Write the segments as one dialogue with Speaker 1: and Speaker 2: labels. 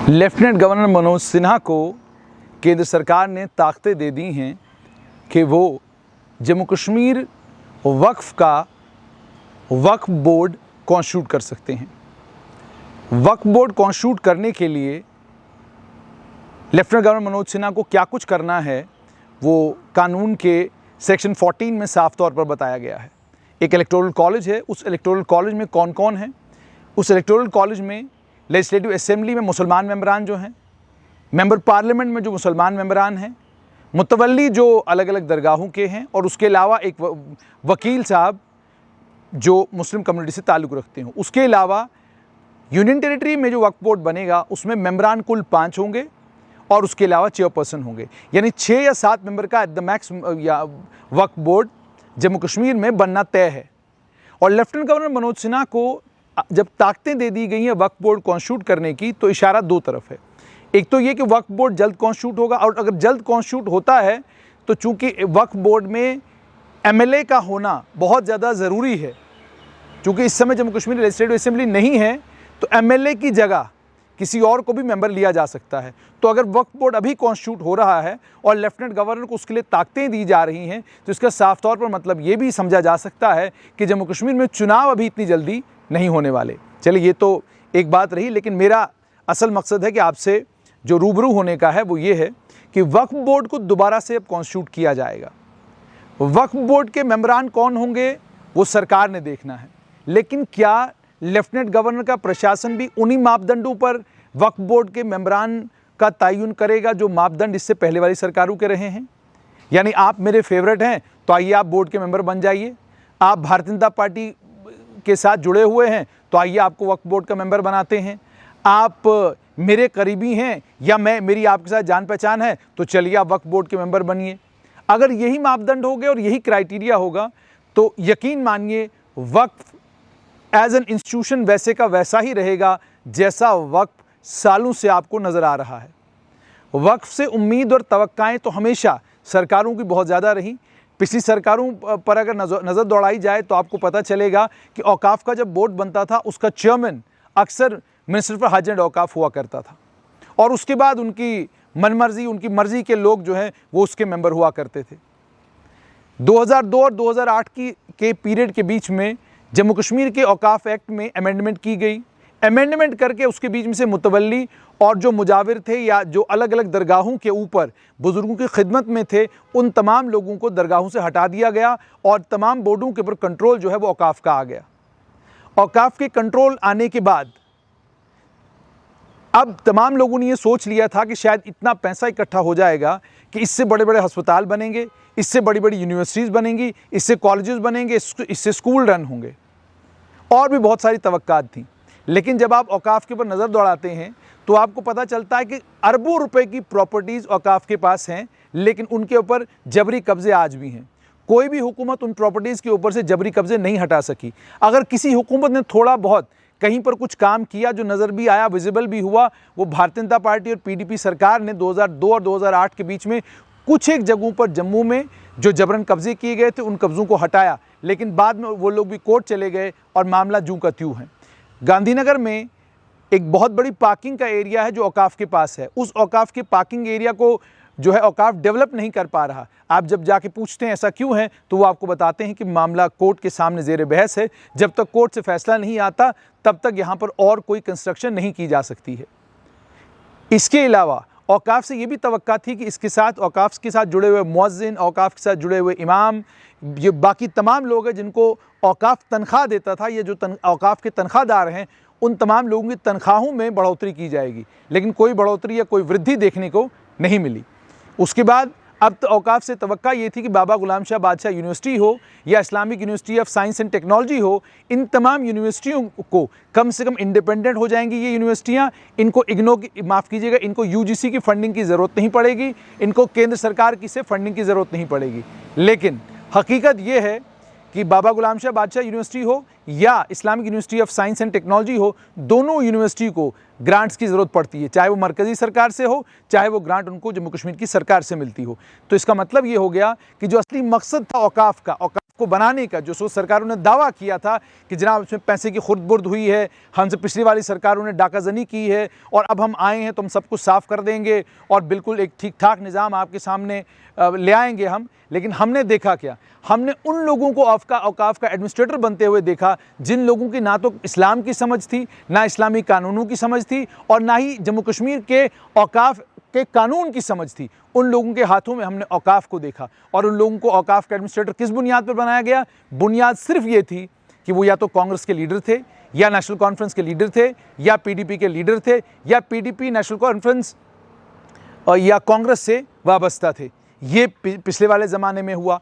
Speaker 1: Lieutenant governor Manoj Sinha को केंद्र सरकार ने ताकतें दे दी हैं कि वो जम्मू कश्मीर वक्फ का वक्फ बोर्ड कॉन्स्टिट्यूट कर सकते हैं। वक्फ बोर्ड कॉन्स्टिट्यूट करने के लिए लेफ्टिनेंट गवर्नर मनोज सिन्हा को क्या कुछ करना है वो कानून के सेक्शन 14 में साफ तौर पर बताया गया है। एक इलेक्टोरल कॉलेज है, उस इलेक्टोरल कॉलेज में कौन कौन है, उस इलेक्टोरल कॉलेज में लेजिस्लेटिव असेंबली में मुसलमान मेंबरान जो हैं, मेंबर पार्लियामेंट में जो मुसलमान मेंबरान हैं, मुतवल्ली जो अलग अलग दरगाहों के हैं, और उसके अलावा एक वकील साहब जो मुस्लिम कम्युनिटी से ताल्लुक़ रखते हैं। उसके अलावा यूनियन टेरिटरी में जो वक्फ बोर्ड बनेगा उसमें मेंबरान कुल 5 होंगे और उसके अलावा चेयरपर्सन होंगे, यानी 6 या 7 मेंबर का एट द मैक्स या वक्फ बोर्ड जम्मू कश्मीर में बनना तय है। और लेफ्टिनेंट गवर्नर मनोज सिन्हा को जब ताकतें दे दी गई हैं वक्फ बोर्ड कॉन्स्टिट्यूट करने की, तो इशारा 2 तरफ है। एक तो ये कि वक्फ बोर्ड जल्द कॉन्स्टिट्यूट होगा, और अगर जल्द कॉन्स्टिट्यूट होता है तो चूंकि वक्फ बोर्ड में एमएलए का होना बहुत ज़्यादा ज़रूरी है, चूँकि इस समय जम्मू कश्मीर लेजिस्लेटिव असेंबली नहीं है तो एमएलए की जगह किसी और को भी मेंबर लिया जा सकता है। तो अगर वक्फ बोर्ड अभी कॉन्स्टिट्यूट हो रहा है और लेफ्टिनेंट गवर्नर को उसके लिए ताकतें दी जा रही हैं, तो इसका साफ तौर पर मतलब ये भी समझा जा सकता है कि जम्मू कश्मीर में चुनाव अभी इतनी जल्दी नहीं होने वाले। चलिए, ये तो एक बात रही, लेकिन मेरा असल मकसद है कि आपसे जो रूबरू होने का है वो ये है कि वक्फ बोर्ड को दोबारा से अब कॉन्स्टिट्यूट किया जाएगा। वक्फ बोर्ड के मेंबरान कौन होंगे वो सरकार ने देखना है, लेकिन क्या लेफ्टिनेंट गवर्नर का प्रशासन भी उन्हीं मापदंडों पर वक्फ बोर्ड के मेंबरान का तयन करेगा जो मापदंड इससे पहले वाली सरकारों के रहे हैं? यानी आप मेरे फेवरेट हैं तो आइए आप बोर्ड के मेंबर बन जाइए, आप भारतीय जनता पार्टी के साथ जुड़े हुए हैं तो आइए आपको वक्फ बोर्ड का मेंबर बनाते हैं, आप मेरे करीबी हैं या मेरी आपके साथ जान पहचान है तो चलिए आप वक्फ बोर्ड के मेंबर बनिए। अगर यही मापदंड होंगे और यही क्राइटेरिया होगा तो यकीन मानिए वक्फ एज एन इंस्टीट्यूशन वैसे का वैसा ही रहेगा जैसा वक्फ सालों से आपको नज़र आ रहा है। वक्फ से उम्मीद और तवक्काएं तो हमेशा सरकारों की बहुत ज़्यादा रही। पिछली सरकारों पर अगर नज़र दौड़ाई जाए तो आपको पता चलेगा कि औकाफ का जब बोर्ड बनता था उसका चेयरमैन अक्सर मिनिस्टर फॉर हज एंड औकाफ हुआ करता था, और उसके बाद उनकी मनमर्जी, उनकी मर्ज़ी के लोग जो हैं वो उसके मेंबर हुआ करते थे। 2002 और 2008 के पीरियड के बीच में जम्मू कश्मीर के औकाफ एक्ट में अमेंडमेंट की गई। अमेंडमेंट करके उसके बीच में से मुतवल्ली और जो मुजाविर थे या जो अलग अलग दरगाहों के ऊपर बुज़ुर्गों की खिदमत में थे, उन तमाम लोगों को दरगाहों से हटा दिया गया और तमाम बोर्डों के ऊपर कंट्रोल जो है वो औकाफ का आ गया। औकाफ के कंट्रोल आने के बाद अब तमाम लोगों ने ये सोच लिया था कि शायद इतना पैसा इकट्ठा हो जाएगा कि इससे बड़े बड़े अस्पताल बनेंगे, इससे बड़ी बड़ी यूनिवर्सिटीज़ बनेंगी, इससे कॉलेजेस बनेंगे, इससे स्कूल रन होंगे, और भी बहुत सारी तवक्कात थी। लेकिन जब आप औकाफ के ऊपर नज़र दौड़ाते हैं तो आपको पता चलता है कि अरबों रुपए की प्रॉपर्टीज़ औकाफ के पास हैं, लेकिन उनके ऊपर जबरी कब्ज़े आज भी हैं। कोई भी हुकूमत उन प्रॉपर्टीज़ के ऊपर से जबरी कब्ज़े नहीं हटा सकी। अगर किसी हुकूमत ने थोड़ा बहुत कहीं पर कुछ काम किया जो नज़र भी आया, विजिबल भी हुआ, वो भारतीय जनता पार्टी और पीडीपी सरकार ने 2002 और 2008 के बीच में कुछ एक जगहों पर जम्मू में जो जबरन कब्जे किए गए थे उन कब्ज़ों को हटाया, लेकिन बाद में वो लोग भी कोर्ट चले गए और मामला जूं का त्यों है। गांधीनगर में एक बहुत बड़ी पार्किंग का एरिया है जो औकाफ के पास है। उस औकाफ के पार्किंग एरिया को जो है औकाफ डेवलप नहीं कर पा रहा। आप जब जाके पूछते हैं ऐसा क्यों है तो वो आपको बताते हैं कि मामला कोर्ट के सामने ज़ेर बहस है। जब तक कोर्ट से फैसला नहीं आता तब तक यहाँ पर और कोई कंस्ट्रक्शन नहीं की जा सकती है। इसके अलावा औकाफ से ये भी तवक्का थी कि इसके साथ औकाफ के साथ जुड़े हुए मुअज्जिन, औकाफ के साथ जुड़े हुए इमाम, ये बाकी तमाम लोग हैं जिनको औकाफ तनख्वाह देता था, ये जो औकाफ के तनख्वाहदार हैं उन तमाम लोगों की तनख्वाहों में बढ़ोतरी की जाएगी, लेकिन कोई बढ़ोतरी या कोई वृद्धि देखने को नहीं मिली। उसके बाद अब तो औकाफ से तवक्का ये थी कि बाबा गुलाम शाह बादशाह यूनिवर्सिटी हो या Islamic university of science and technology हो, इन तमाम यूनिवर्सिटियों को कम से कम इंडिपेंडेंट हो जाएंगी ये यूनिवर्सिटियाँ। इनको माफ़ कीजिएगा, इनको यूजीसी की फ़ंडिंग की ज़रूरत नहीं पड़ेगी, इनको केंद्र सरकार की से फंडिंग की ज़रूरत नहीं पड़ेगी। लेकिन हकीकत ये है कि बाबा गुलाम शाह बादशाह यूनिवर्सिटी हो या Islamic university of science and technology हो, दोनों यूनिवर्सिटी को ग्रांट्स की ज़रूरत पड़ती है, चाहे वो मरकज़ी सरकार से हो, चाहे वो ग्रांट उनको जम्मू कश्मीर की सरकार से मिलती हो। तो इसका मतलब ये हो गया कि जो असली मकसद था औकाफ को बनाने का जो सोच सरकारों ने दावा किया था कि जनाब इसमें पैसे की खुर्द-बुर्द हुई है, हमसे पिछली वाली सरकारों ने डाकाज़नी की है और अब हम आए हैं तो हम सब कुछ साफ़ कर देंगे और बिल्कुल एक ठीक-ठाक निज़ाम आपके सामने ले आएंगे हम। लेकिन हमने देखा क्या, हमने उन लोगों को औकाफ का एडमिनिस्ट्रेटर बनते हुए देखा जिन लोगों की ना तो इस्लाम की समझ थी, ना इस्लामी कानूनों की समझ थी और ना ही जम्मू कश्मीर के औकाफ के कानून की समझ थी। उन लोगों के हाथों में हमने औकाफ को देखा और उन लोगों को औकाफ का एडमिनिस्ट्रेटर किस बुनियाद पर बनाया गया? बुनियाद सिर्फ ये थी कि वो या तो कांग्रेस के लीडर थे या नेशनल कॉन्फ्रेंस के लीडर थे या पीडीपी के लीडर थे या पीडीपी नेशनल कॉन्फ्रेंस या कांग्रेस से वाबस्ता थे। ये पिछले वाले ज़माने में हुआ।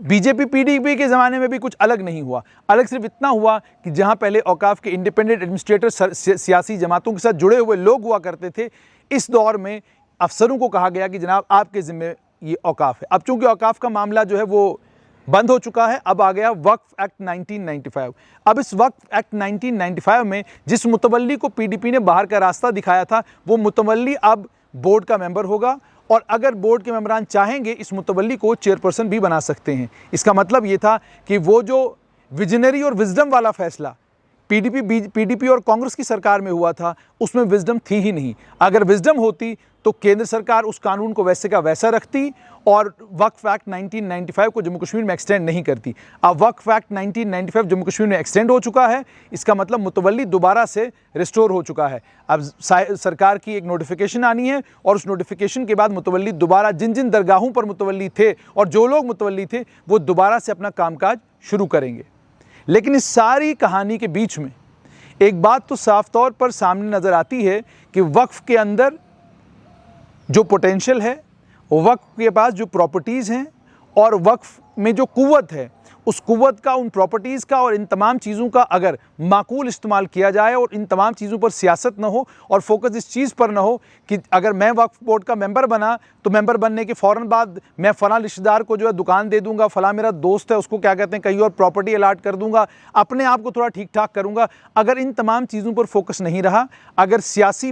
Speaker 1: बीजेपी पीडीपी के ज़माने में भी कुछ अलग नहीं हुआ। अलग सिर्फ इतना हुआ कि जहाँ पहले औकाफ के इंडिपेंडेंट एडमिनिस्ट्रेटर सियासी जमातों के साथ जुड़े हुए लोग हुआ करते थे, इस दौर में अफसरों को कहा गया कि जनाब आपके ज़िम्मे ये औकाफ है। अब चूंकि औकाफ का मामला जो है वो बंद हो चुका है, अब आ गया वक्फ एक्ट 1995। अब इस वक्फ एक्ट 1995 में जिस मुतवल्ली को पीडीपी ने बाहर का रास्ता दिखाया था, वो मुतवल्ली अब बोर्ड का मेंबर होगा और अगर बोर्ड के मेंबरान चाहेंगे इस मुतवल्ली को चेयरपर्सन भी बना सकते हैं। इसका मतलब ये था कि वो जो विजनरी और विजडम वाला फैसला पीडीपी और कांग्रेस की सरकार में हुआ था, उसमें विजडम थी ही नहीं। अगर विजडम होती तो केंद्र सरकार उस कानून को वैसे का वैसा रखती और वक्फ एक्ट 1995 को जम्मू कश्मीर में एक्सटेंड नहीं करती। अब वक्फ एक्ट 1995 जम्मू कश्मीर में एक्सटेंड हो चुका है, इसका मतलब मुतवल्ली दोबारा से रिस्टोर हो चुका है। अब सरकार की एक नोटिफिकेशन आनी है और उस नोटिफिकेशन के बाद मुतवल्ली दोबारा जिन जिन दरगाहों पर मुतवल्ली थे और जो लोग मुतवल्ली थे वो दोबारा से अपना कामकाज शुरू करेंगे। लेकिन इस सारी कहानी के बीच में एक बात तो साफ तौर पर सामने नज़र आती है कि वक्फ के अंदर जो पोटेंशियल है, वक्फ के पास जो प्रॉपर्टीज़ हैं और वक्फ में जो कुव्वत है, उस कुव्वत का, उन प्रॉपर्टीज़ का और इन तमाम चीज़ों का अगर माकूल इस्तेमाल किया जाए और इन तमाम चीज़ों पर सियासत ना हो और फोकस इस चीज़ पर ना हो कि अगर मैं वक्फ बोर्ड का मेंबर बना तो मेंबर बनने के फ़ौरन बाद मैं फ़लाँ रिश्तेदार को जो है दुकान दे दूंगा, फ़लाँ मेरा दोस्त है उसको क्या कहते हैं कहीं और प्रॉपर्टी अलाट कर दूंगा, अपने आप को थोड़ा ठीक ठाक करूँगा। अगर इन तमाम चीज़ों पर फोकस नहीं रहा, अगर सियासी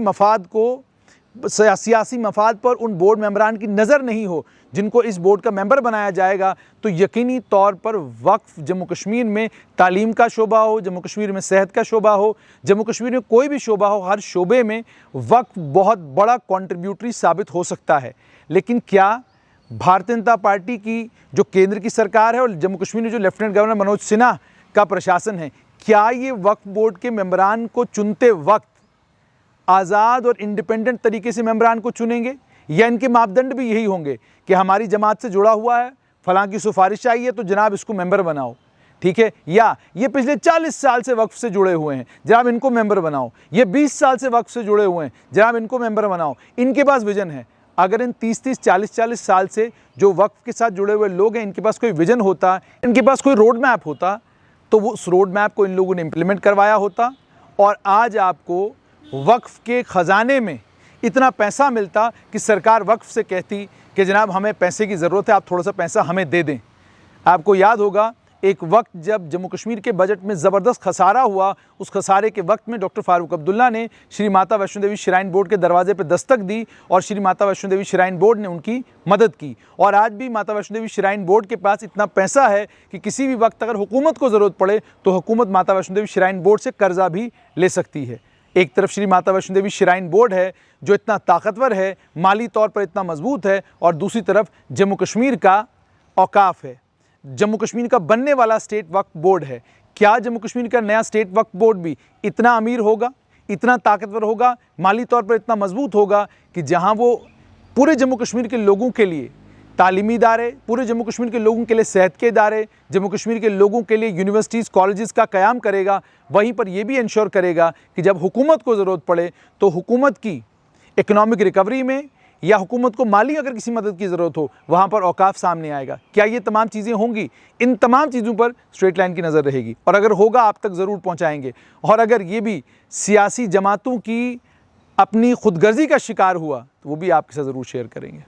Speaker 1: मफाद पर उन बोर्ड मेंबरान की नज़र नहीं हो जिनको इस बोर्ड का मेंबर बनाया जाएगा, तो यकीनी तौर पर वक्फ जम्मू कश्मीर में तालीम का शोबा हो, जम्मू कश्मीर में सेहत का शोबा हो, जम्मू कश्मीर में कोई भी शोबा हो, हर शोबे में वक्फ बहुत बड़ा कंट्रीब्यूटरी साबित हो सकता है। लेकिन क्या भारतीय जनता पार्टी की जो केंद्र की सरकार है और जम्मू कश्मीर में जो लेफ्टिनेंट गवर्नर मनोज सिन्हा का प्रशासन है, क्या ये वक्फ बोर्ड के मेंबरान को चुनते वक्त आज़ाद और इंडिपेंडेंट तरीके से मेंबरान को चुनेंगे या इनके मापदंड भी यही होंगे कि हमारी जमात से जुड़ा हुआ है, फलां की सिफारिश आई है तो जनाब इसको मेंबर बनाओ, ठीक है, या ये पिछले 40 साल से वक्फ से जुड़े हुए हैं जनाब इनको मेंबर बनाओ, ये 20 साल से वक्फ से जुड़े हुए हैं जनाब इनको मेंबर बनाओ। इनके पास विजन है। अगर इन 30-30, 40-40 साल से जो वक्फ के साथ जुड़े हुए लोग हैं, इनके पास कोई विजन होता, इनके पास कोई रोड मैप होता, तो वो उस रोड मैप को इन लोगों ने इम्प्लीमेंट करवाया होता और आज आपको वक्फ के ख़जाने में इतना पैसा मिलता कि सरकार वक्फ से कहती कि जनाब हमें पैसे की ज़रूरत है, आप थोड़ा सा पैसा हमें दे दें। आपको याद होगा एक वक्त जब जम्मू कश्मीर के बजट में ज़बरदस्त खसारा हुआ, उस खसारे के वक्त में डॉक्टर फारूक अब्दुल्ला ने श्री माता वैष्णो देवी श्राइन बोर्ड के दरवाजे पर दस्तक दी और श्री माता वैष्णो देवी श्राइन बोर्ड ने उनकी मदद की। और आज भी माता वैष्णो देवी श्राइन बोर्ड के पास इतना पैसा है कि किसी भी वक्त अगर हुकूमत को ज़रूरत पड़े तो हुकूमत माता वैष्णो देवी श्राइन बोर्ड से कर्जा भी ले सकती है। एक तरफ श्री माता वैष्णो देवी श्राइन बोर्ड है जो इतना ताकतवर है, माली तौर पर इतना मजबूत है, और दूसरी तरफ जम्मू कश्मीर का औकाफ है, जम्मू कश्मीर का बनने वाला स्टेट वक्फ बोर्ड है। क्या जम्मू कश्मीर का नया स्टेट वक्फ बोर्ड भी इतना अमीर होगा, इतना ताकतवर होगा, माली तौर पर इतना मजबूत होगा कि जहां वो पूरे जम्मू कश्मीर के लोगों के लिए तालीमी इदारे, पूरे जम्मू कश्मीर के लोगों के लिए सेहत के इदारे, जम्मू कश्मीर के लोगों के लिए यूनिवर्सिटीज़ कॉलेजेस का क़याम करेगा, वहीं पर यह भी इंश्योर करेगा कि जब हुकूमत को ज़रूरत पड़े तो हुकूमत की इकनॉमिक रिकवरी में या हुकूमत को माली अगर किसी मदद की ज़रूरत हो वहाँ पर औकाफ सामने आएगा। क्या ये तमाम चीज़ें होंगी? इन तमाम चीज़ों पर स्ट्रेट लाइन की नज़र रहेगी और अगर होगा आप तक ज़रूर पहुँचाएँगे। और अगर ये भी सियासी जमातों की अपनी खुदगर्जी का शिकार हुआ तो वो भी आपके साथ ज़रूर शेयर करेंगे।